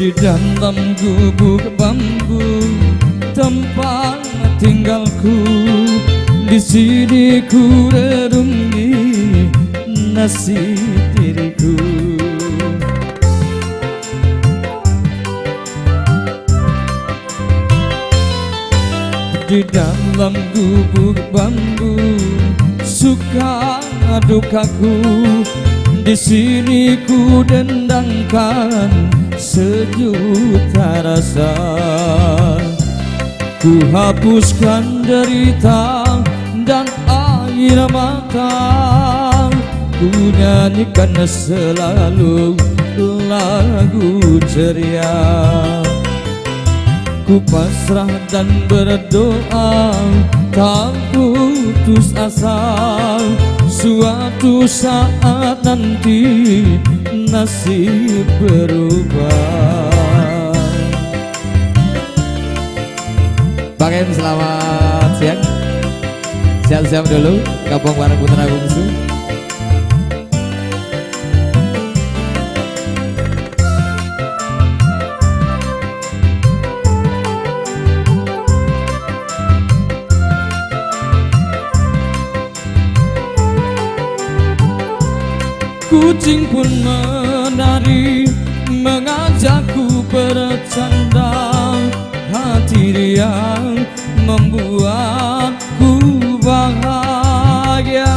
Di dalam gubuk bambu tempat tinggalku, di sini ku renungi nasib diriku. Di dalam gubuk bambu suka dukaku, di sini ku dendangkan sejuta rasa. Ku hapuskan derita dan air mata, ku nyanyikan selalu lagu ceria. Ku pasrah dan berdoa tak putus asa, suatu saat nanti nasib berubah. Bang Em, selamat siang. Siap-siap dulu, Kampung Bareng Putra Bungsu. Kucing pun menari, mengajakku bercanda. Hati dia membuatku bahagia.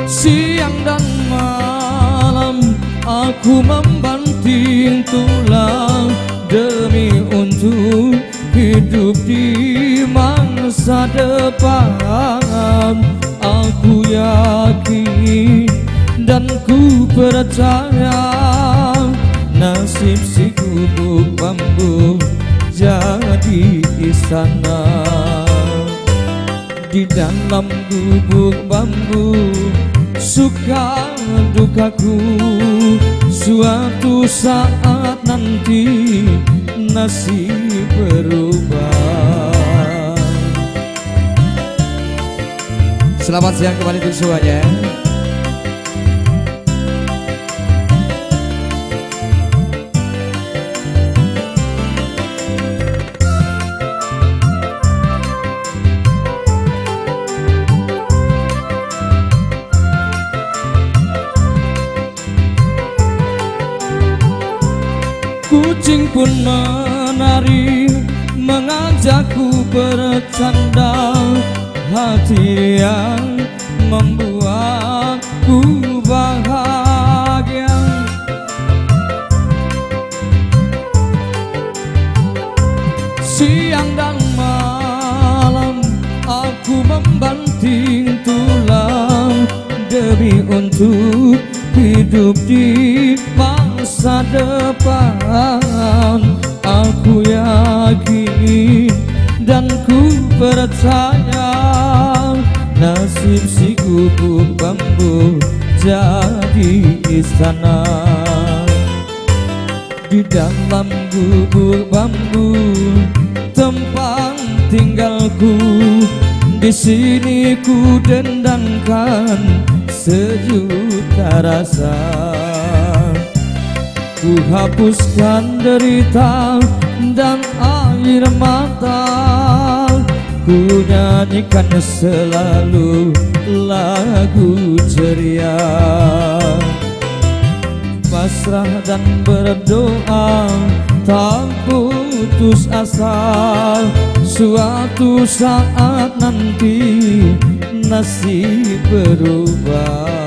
Siang dan malam aku membanting tulang demi untuk hidup di masa depan. Aku yakin dan ku percaya nasib si gubuk bambu jadi istana. Di dalam gubuk bambu suka dukaku, suatu saat nanti nasib berubah. Selamat siang kembali untuk semuanya. Kucing pun menari, mengajakku bercanda. Hati yang membuatku bahagia. Siang dan malam aku membanting tulang demi untuk hidup di masa depan. Aku yakin dan ku percaya nasib si gubuk bambu jadi istana. Di dalam gubuk bambu tempat tinggalku, di sini ku dendangkan sejuta rasa. Ku hapuskan derita dan air mata, ku nyanyikan selalu lagu ceria. Pasrah dan berdoa tak putus asa, suatu saat nanti nasib berubah.